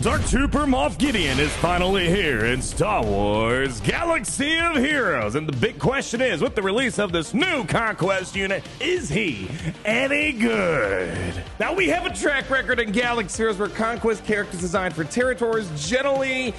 Dark Trooper Moff Gideon is finally here in Star Wars Galaxy of Heroes. And the big question is, with the release of this new Conquest unit, is he any good? Now, we have a track record in Galaxy Heroes where Conquest characters designed for territories generally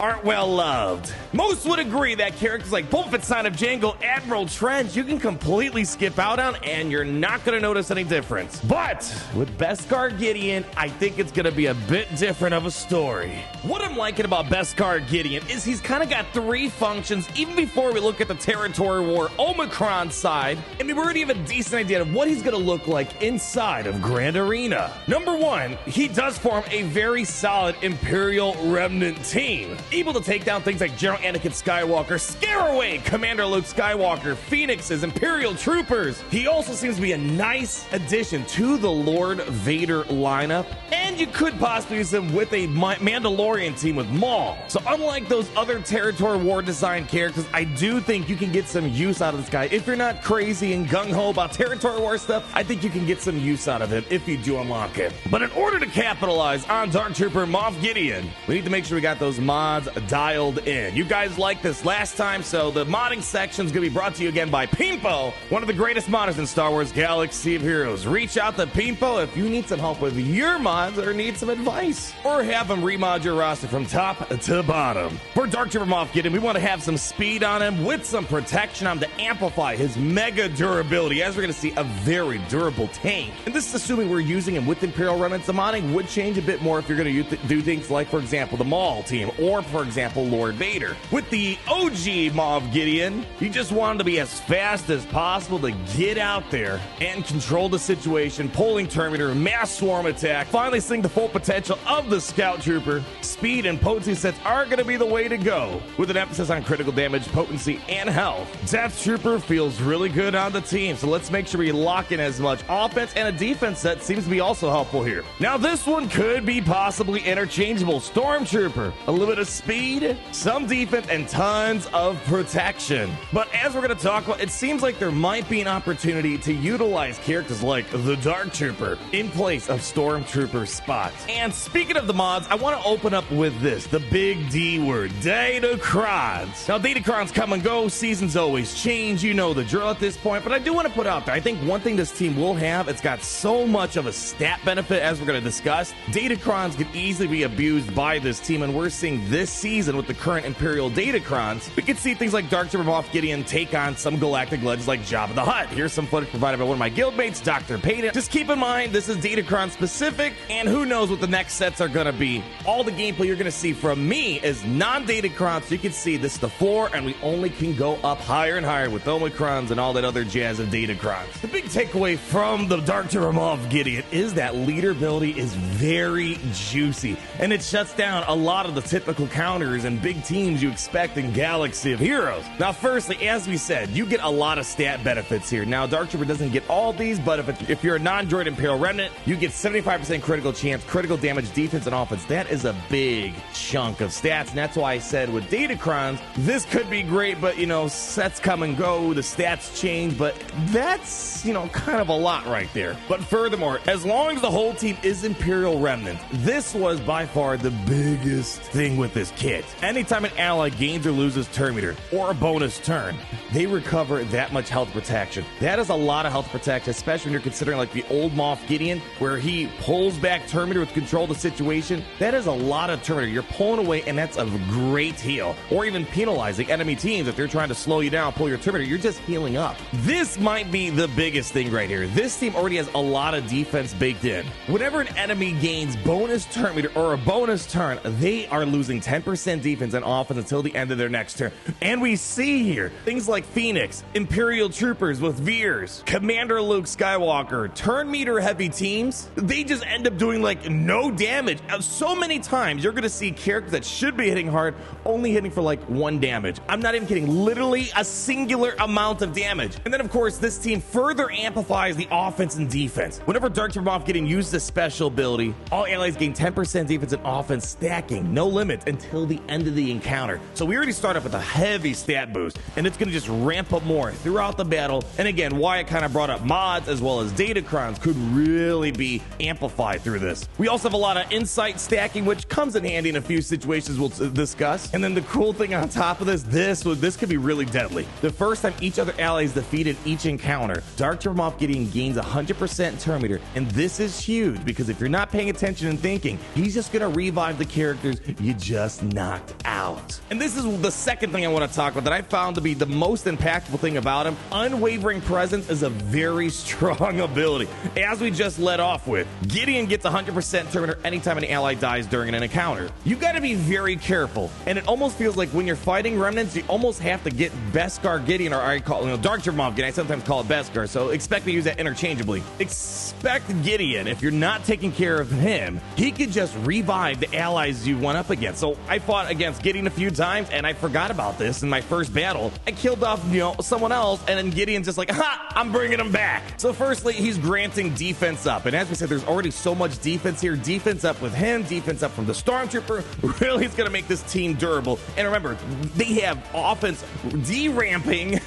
aren't well loved. Most would agree that characters like Boba Fett, Sign of Jango, Admiral Trench, you can completely skip out on and you're not going to notice any difference. But with Beskar Gideon, I think it's going to be a bit different of a story. What I'm liking about Beskar Gideon is he's kind of got three functions even before we look at the Territory War OMICRON side, and we already have a decent idea of what he's going to look like inside of Grand Arena. Number one, he does form a very solid Imperial Remnant team, able to take down things like General Anakin Skywalker, scare away Commander Luke Skywalker, Phoenixes, Imperial Troopers. He also seems to be a nice addition to the Lord Vader lineup, and you could possibly use him with a Mandalorian team with MAUL. So unlike those other Territory War design characters, I do think you can get some use out of this guy. If you're not crazy and gung-ho about Territory War stuff, I think you can get some use out of him if you do unlock him. But in order to capitalize on Dark Trooper Moff Gideon, we need to make sure we got those mods dialed in. You guys liked this last time, so the modding section is going to be brought to you again by Pimpo, one of the greatest modders in Star Wars Galaxy of Heroes. Reach out to Pimpo if you need some help with your mods or need some advice, or have him remod your roster from top to bottom. For Dark Trooper Moff Gideon, we want to have some speed on him with some protection on him to amplify his mega durability, as we're going to see a very durable tank. And this is assuming we're using him with Imperial Remnants. The modding would change a bit more if you're going to do things like, for example, the MAUL team, or for example, Lord Vader. With the OG Moff Gideon, you just want him to be as fast as possible to get out there and control the situation, pulling Terminator, mass swarm attack, finally seeing the full potential of the Scout Trooper. Speed and potency sets are going to be the way to go, with an emphasis on critical damage, potency, and health. Death Trooper feels really good on the team, so let's make sure we lock in as much offense, and a defense set seems to be also helpful here. Now, this one could be possibly interchangeable. Stormtrooper, a little bit of speed, some defense, and tons of protection. But as we're going to talk about, it seems like there might be an opportunity to utilize characters like the Dark Trooper in place of Stormtrooper spots. And speaking of the mods, I want to open up with this, the big D word, DATACRONS. Now, DATACRONS come and go, seasons always change, you know the drill at this point, but I do want to put out there, I think one thing this team will have, it's got so much of a stat benefit, as we're going to discuss. DATACRONS can easily be abused by this team, and we're seeing this season with the current Imperial DATACRONS, we can see things like Dark Trooper Moff Gideon take on some galactic legends like Jabba the Hutt. Here's some footage provided by one of my guildmates, Dr. Payton. Just keep in mind, this is DATACRON specific, and who knows what the next sets are going to be. All the gameplay you're going to see from me is non-DATACRON, so you can see this is the floor, and we only can go up higher and higher with OMICRONs and all that other jazz of DATACRONs. The big takeaway from the Dark Trooper Moff Gideon is that leaderability is very juicy, and it shuts down a lot of the typical counters and big teams you expect in Galaxy of Heroes. Now, firstly, as we said, you get a lot of stat benefits here. Now, Dark Trooper doesn't get all these, but if you're a non-droid Imperial Remnant, you get 75% critical chance, critical damage, defense, and offense. That is a big chunk of stats, and that's why I said with DATACRONs, this could be great, but, you know, sets come and go, the stats change, but that's, you know, kind of a lot right there. But furthermore, as long as the whole team is Imperial Remnant, this was by far the biggest thing with this kit. Anytime an ally gains or loses turn meter or a bonus turn, they recover that much health protection. That is a lot of health protection, especially when you're considering like the old Moff Gideon, where he pulls back turn meter with control of the situation. That is a lot of turn meter. You're pulling away, and that's a great heal. Or even penalizing enemy teams if they're trying to slow you down, pull your turn meter, you're just healing up. This might be the biggest thing right here. This team already has a lot of defense baked in. Whenever an enemy gains bonus turn meter or a bonus turn, they are losing 10% defense and offense until the end of their next turn. And we see here things like Phoenix, Imperial Troopers with Veers, Commander Luke Skywalker, turn meter heavy teams, they just end up doing like no damage. So many times you're going to see characters that should be hitting hard only hitting for like 1 damage. I'm not even kidding, literally a singular amount of damage. And then of course this team further amplifies the offense and defense. Whenever Dark Trooper Moff Gideon uses a special ability, all allies gain 10% defense and offense, stacking, no limit. limit until the end of the encounter. So we already start off with a heavy stat boost, and it's going to just ramp up more throughout the battle. And again, why I kind of brought up mods as well as DATACRONs could really be amplified through this. We also have a lot of insight stacking, which comes in handy in a few situations we'll discuss. And then the cool thing on top of this could be really deadly. The first time each other ally is defeated each encounter, Dark Trooper Moff Gideon gains 100% turn meter. And this is huge because if you're not paying attention and thinking, he's just going to revive the characters you just knocked out. And this is the second thing I want to talk about that I found to be the most impactful thing about him. Unwavering presence is a very strong ability. As we just led off with, Gideon gets 100% turn meter anytime an ally dies during an encounter. You got to be very careful, and it almost feels like when you're fighting remnants, you almost have to get Beskar Gideon, or I call it, Dark Trooper Moff Gideon. I sometimes call it Beskar, so expect me to use that interchangeably. Expect Gideon, if you're not taking care of him, he could just revive the allies you went up against. So I fought against Gideon a few times, and I forgot about this in my first battle. I killed off, someone else, and then Gideon's just like, ha, I'm bringing him back. So firstly, he's granting defense up, and as we said, there's already so much defense here. Defense up with him, defense up from the Stormtrooper, really is going to make this team durable. And remember, they have offense deramping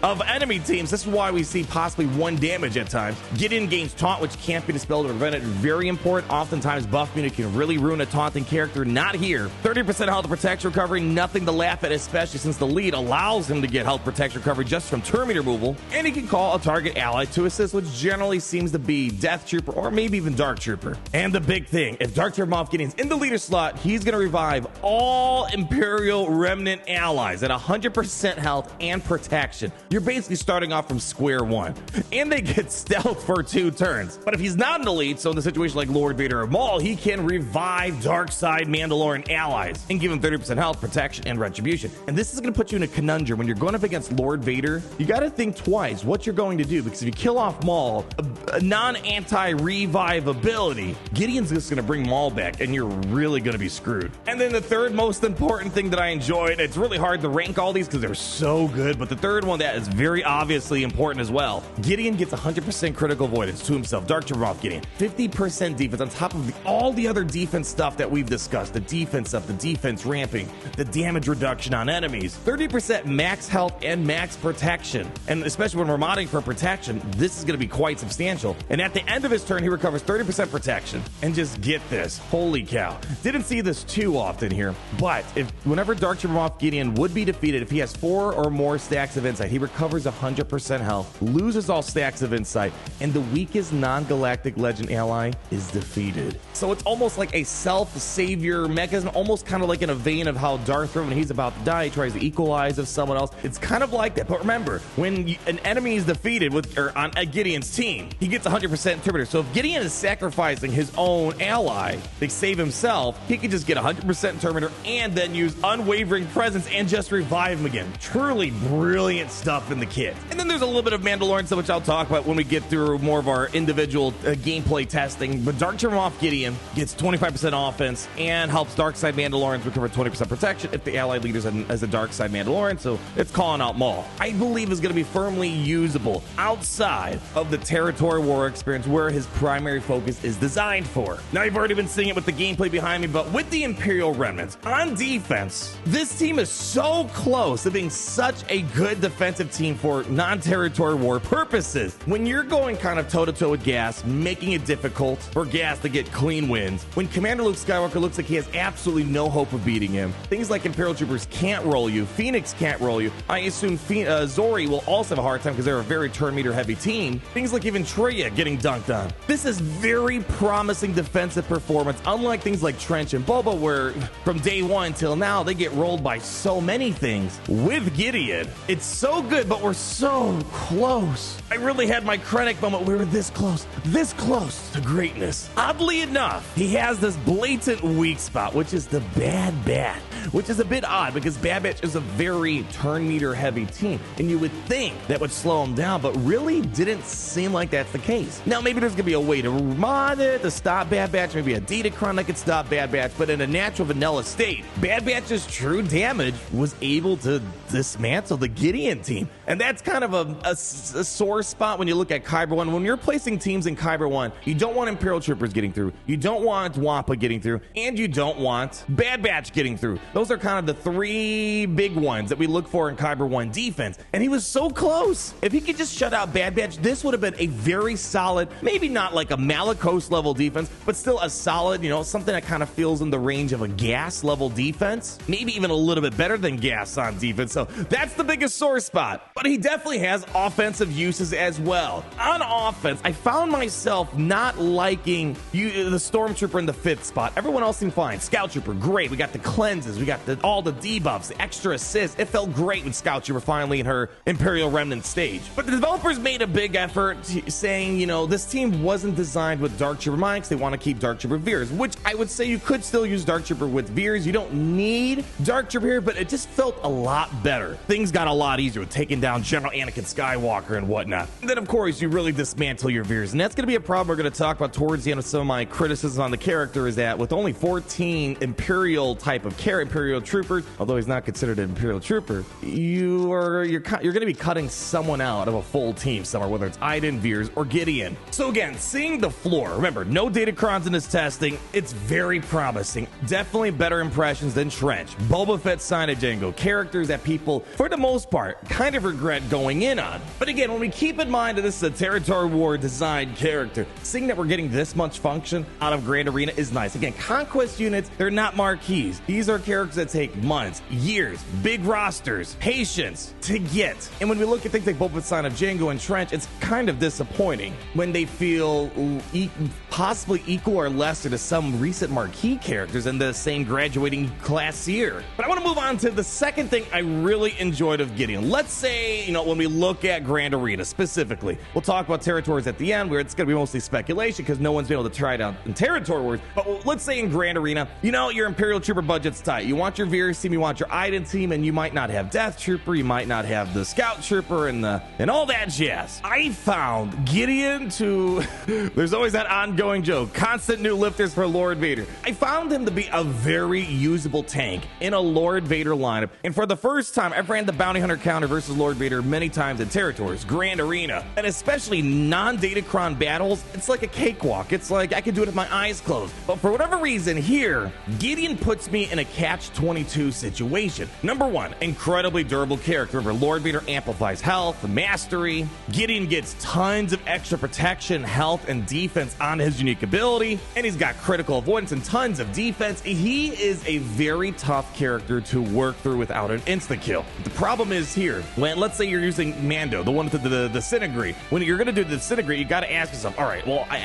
of enemy teams. This is why we see possibly 1 damage at times. Gideon gains taunt, which can't be dispelled or prevented. Very important. Oftentimes, buff unit can really ruin a taunting character. Not here. 30% health protection recovery, nothing to laugh at, especially since the lead allows him to get health protection recovery just from turn meter removal. And he can call a target ally to assist, which generally seems to be Death Trooper or maybe even Dark Trooper. And the big thing, if Dark Trooper Moff Gideon's in the leader slot, he's going to revive all Imperial Remnant allies at 100% health and protection. You're basically starting off from square one. And they get stealth for 2 turns. But if he's not in the lead, so in the situation like Lord Vader or Maul, he can revive dark side Mandalorian allies and give him 30% health, protection, and retribution. And this is going to put you in a conundrum. When you're going up against Lord Vader, you got to think twice what you're going to do, because if you kill off Maul, a non-anti-revive ability, Gideon's just going to bring Maul back, and you're really going to be screwed. And then the third most important thing that I enjoyed, it's really hard to rank all these because they're so good, but the third one that is very obviously important as well, Gideon gets 100% critical avoidance to himself. Dark Trooper Moff Gideon, 50% defense on top of all the other defense stuff that we've discussed, the defense stuff, the defense ramping, the damage reduction on enemies, 30% max health and max protection. And especially when we're modding for protection, this is going to be quite substantial. And at the end of his turn, he recovers 30% protection. And just get this, holy cow. Didn't see this too often here, but whenever Dark Trooper Moff Gideon would be defeated, if he has 4 or more stacks of insight, he recovers 100% health, loses all stacks of insight, and the weakest non-galactic legend ally is defeated. So it's almost like a self-savior mechanism, almost kind of like in a vein of how Darth Vader, when he's about to die, he tries to equalize of someone else. It's kind of like that. But remember, when an enemy is defeated on a Gideon's team, he gets 100% turn meter. So if Gideon is sacrificing his own ally to save himself, he can just get 100% turn meter and then use unwavering presence and just revive him again. Truly brilliant stuff in the kit. And then there's a little bit of Mandalorian stuff, which I'll talk about when we get through more of our individual gameplay testing. But Dark Trooper Moff Gideon gets 25% offense and helps dark side Mandalorians recover 20% protection if the allied leader's as a dark side Mandalorian, so it's calling out Maul. I believe is going to be firmly usable outside of the territory war experience where his primary focus is designed for. Now, you've already been seeing it with the gameplay behind me, but with the Imperial Remnants on defense, this team is so close to being such a good defensive team for non-territory war purposes. When you're going kind of toe-to-toe with Gas, making it difficult for Gas to get clean wins, when Commander Luke Skywalker looks like he has absolutely no hope of beating him, things like Imperial Troopers can't roll you, Phoenix can't roll you, I assume Zori will also have a hard time because they're a very turn meter heavy team, things like even Traya getting dunked on. This is very promising defensive performance, unlike things like Trench and Boba, where from day one till now they get rolled by so many things. With Gideon, it's so good, but we're so close. I really had my Krennic moment. We were this close to greatness. Oddly enough, he has this blatant weak spot, which is the bad bat. which is a bit odd because Bad Batch is a very turn meter heavy team, and you would think that would slow them down, but really didn't seem like that's the case. Now, maybe there's gonna be a way to mod it to stop Bad Batch, maybe a DATACRON that could stop Bad Batch, but in a natural vanilla state, Bad Batch's true damage was able to dismantle the Gideon team. And that's kind of a sore spot when you look at Kyber 1. When you're placing teams in Kyber 1, you don't want Imperial Troopers getting through, you don't want Wampa getting through, and you don't want Bad Batch getting through. Those are kind of the three big ones that we look for in Kyber 1 defense. And he was so close. If he could just shut out Bad Batch, this would have been a very solid, maybe not like a Malicos level defense, but still a solid, something that kind of feels in the range of a Gas level defense. Maybe even a little bit better than Gas on defense. So that's the biggest sore spot. But he definitely has offensive uses as well. On offense, I found myself not liking the Stormtrooper in the 5th spot. Everyone else seemed fine. Scout Trooper, great. We got the cleanses. We got all the debuffs, the extra assists. It felt great with Scout Trooper finally in her Imperial Remnant stage. But the developers made a big effort saying, this team wasn't designed with Dark Trooper Minds. They want to keep Dark Trooper Veers, which I would say you could still use Dark Trooper with Veers. You don't need Dark Trooper here, but it just felt a lot better. Things got a lot easier with taking down General Anakin Skywalker and whatnot. And then, of course, you really dismantle your Veers. And that's going to be a problem we're going to talk about towards the end of some of my criticisms on the character, is that with only 14 Imperial type of Imperial Troopers, although he's not considered an Imperial Trooper, you're going to be cutting someone out of a full team somewhere, whether it's Iden, Veers, or Gideon. So again, seeing the floor, remember, no Datacrons in this testing, it's very promising. Definitely better impressions than Trench, Boba Fett, Sign of Django, characters that people, for the most part, kind of regret going in on. But again, when we keep in mind that this is a Territory War designed character, seeing that we're getting this much function out of Grand Arena is nice. Again, Conquest units, they're not marquees. These are characters that take months, years, big rosters, patience to get. And when we look at things like Boba Fett, Sign of Django, and Trench, it's kind of disappointing when they feel possibly equal or lesser to some recent marquee characters in the same graduating class year. But I want to move on to the second thing I really enjoyed of Gideon. Let's say, when we look at Grand Arena specifically, we'll talk about territories at the end where it's going to be mostly speculation because no one's been able to try it out in Territory Wars. But let's say in Grand Arena, your Imperial Trooper budget's tight. You want your Veers team, you want your Iden team, and you might not have Death Trooper, you might not have the Scout Trooper and all that jazz. I found Gideon to there's always that ongoing joke, constant new lifters for Lord Vader. I found him to be a very usable tank in a Lord Vader lineup, and for the first time I've ran the Bounty Hunter counter versus Lord Vader many times in Territories, Grand Arena, and especially non-Datacron battles. It's like a cakewalk. It's like I could do it with my eyes closed. But for whatever reason here, Gideon puts me in a catch-22 situation. Number one, incredibly durable character. Remember, Lord Vader amplifies health, mastery. Gideon gets tons of extra protection, health, and defense on his unique ability, and he's got critical avoidance and tons of defense. He is a very tough character to work through without an insta-kill. The problem is here, when let's say you're using Mando, the one with the disintegrate. When you're going to do the disintegrate, you got to ask yourself, all right, well, I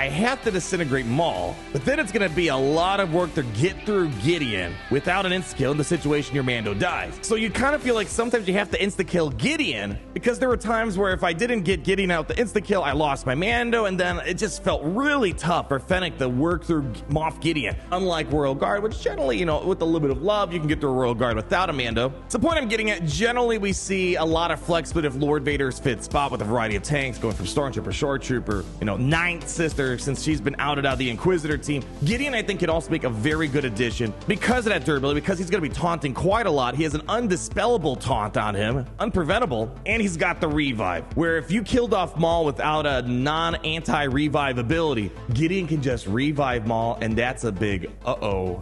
have to disintegrate Maul, but then it's going to be a lot of work to get through Gideon without an insta-kill in the situation your Mando dies. So you kind of feel like sometimes you have to insta-kill Gideon, because there were times where if I didn't get Gideon out the insta-kill, I lost my Mando, and then it just felt really tough for Fennec to work through Moff Gideon. Unlike Royal Guard, which generally, with a little bit of love, you can get through a Royal Guard without a Mando. So the point I'm getting at, generally we see a lot of flexibility of Lord Vader's 5th spot with a variety of tanks, going from Stormtrooper, Short Trooper, Ninth Sister, since she's been outed out of the Inquisitor team. Gideon, I think, could also make a very good addition because of that durability, because he's going to be taunting quite a lot. He has an undispellable taunt on him, unpreventable, and he's got the revive, where if you killed off Maul without a non-anti-revive ability, Gideon can just revive Maul, and that's a big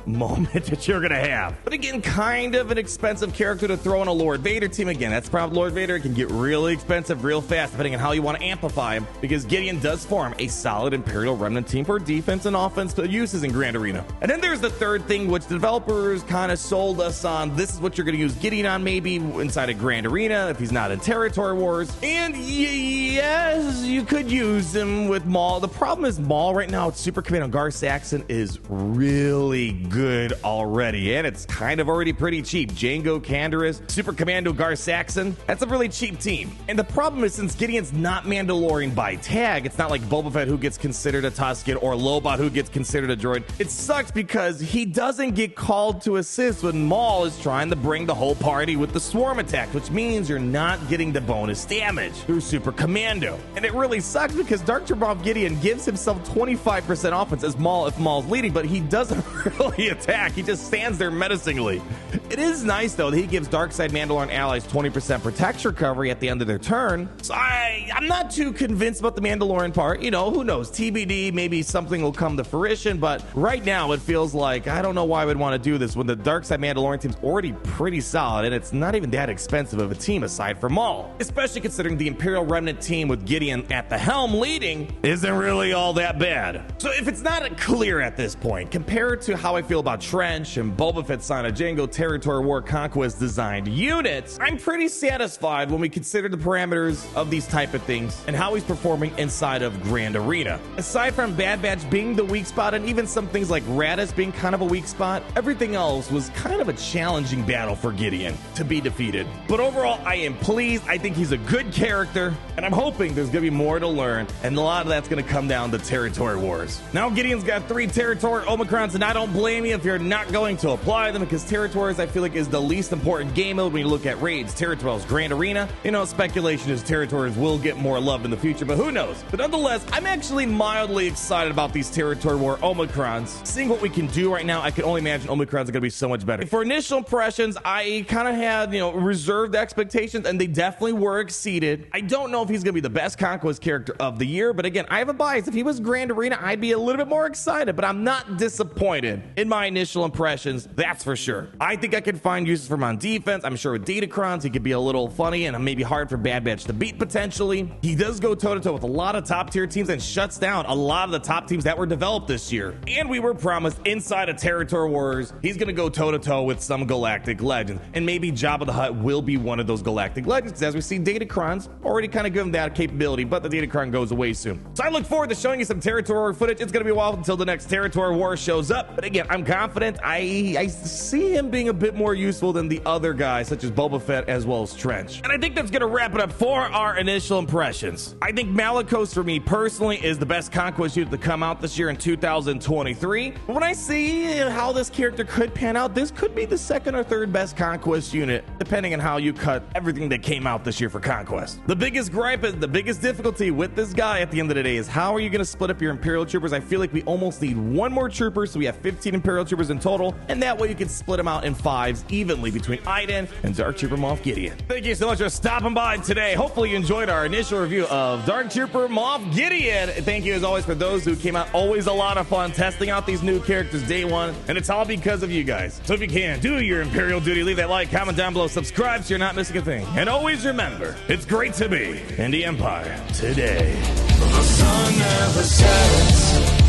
moment that you're gonna have. But again, kind of an expensive character to throw in a Lord Vader team. Again, that's the problem. Lord Vader can get really expensive real fast depending on how you want to amplify him, because Gideon does form a solid Imperial Remnant team for defense and offense uses in Grand Arena. And then there's the third thing, which the developers kind of sold us on. This is what you're going to use Gideon on, maybe inside of Grand Arena if he's not in Territory Wars. And yes, you could use him with Maul. The problem is Maul right now, Super Commando Gar Saxon is really good already, and it's kind of already pretty cheap. Django Canderous, Super Commando Gar Saxon, that's a really cheap team. And the problem is, since Gideon's not Mandalorian by tag, it's not like Boba Fett who gets considered a Tusken or Lobot who gets considered a droid. It sucks because he doesn't get called to assist when MAUL is trying to bring the whole party with the swarm attack, which means you're not getting the bonus damage through Super Commando. And it really sucks because Dark Trooper Moff Gideon gives himself 25% offense as MAUL if MAUL's leading, but he doesn't really attack. He just stands there menacingly. It is nice though that he gives Darkside Mandalorian allies 20% protection recovery at the end of their turn. So I'm not too convinced about the Mandalorian part. You know, who knows? TBD, maybe something will come to fruition, but right now it feels like I don't know why I would want to do this when the Darkside Mandalorian team's already pretty solid and it's not even that expensive of a team aside from MAUL. Especially considering the Imperial Remnant team with Gideon at the helm leading isn't really all that bad. So if it's not clear at this point, compared to how I feel about Trench and Boba Fett, Sana Jango, Territory War Conquest designed units, I'm pretty satisfied when we consider the parameters of these type of things and how he's performing inside of Grand Arena. Aside from Bad Batch being the weak spot and even some things like Radis being kind of a weak spot, everything else was kind of a challenging battle for Gideon to be defeated. But overall, I am pleased. I think he's a good character, and I'm hoping there's going to be more to learn, and a lot of that's going to come down to Territory Wars. Now, Gideon's got 3 Territory Omicrons, and I don't blame you if you're not going to apply them, because Territories, I feel like, is the least important game mode when you look at raids. Territories, Grand Arena, you know, speculation is Territories will get more love in the future, but who knows? But nonetheless, I'm actually mildly excited about these Territory War Omicrons. Seeing what we can do right now, I can only imagine Omicrons are going to be so much better. For initial impressions, I kind of had, you know, reserved expectations, and they definitely were exceeded. I don't know if he's going to be the best Conquest character of the year, but again, I have a bias. If he was Grand Arena, I'd be a little bit more excited, but I'm not disappointed in my initial impressions, that's for sure. I think I can find uses for him on defense. I'm sure with DATACRONS, he could be a little funny and maybe hard for Bad Batch to beat potentially. He does go toe-to-toe with a lot of top-tier teams and shuts down a lot of the top teams that were developed this year. And we were promised inside of Territory Wars, he's going to go toe-to-toe with some galactic legends. And maybe Jabba the Hutt will be one of those galactic legends, because as we see, DATACRONS already kind of give him that capability, but the DATACRON goes away soon. So I look forward to showing you some Territory War footage. It's going to be a while until the next Territory War shows up. But again, I'm confident. I see him being a bit more useful than the other guys, such as Boba Fett as well as Trench. And I think that's going to wrap it up for our initial impressions. I think Malicos, for me personally, is the best Conquest unit to come out this year in 2023. But when I see how this character could pan out, this could be the second or third best Conquest unit, depending on how you cut everything that came out this year for Conquest. The biggest gripe is the biggest difficulty with this guy at the end of the day is how are you going to split up your Imperial Troopers? I feel like we almost need one more trooper, so we have 15 Imperial Troopers in total, and that way you can split them out in 5s evenly between Iden and Dark Trooper Moff Gideon. Thank you so much for stopping by today. Hopefully you enjoyed our initial review of Dark Trooper Moff Gideon. Thank you as always for those who came out. Always a lot of fun testing out these new characters day one, and it's all because of you guys. So if you can, do your Imperial duty, leave that like, comment down below, subscribe so you're not missing a thing. And always remember, it's great to be in the Empire today. The sun never sets.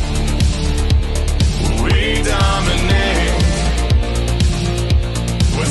We dominate. We're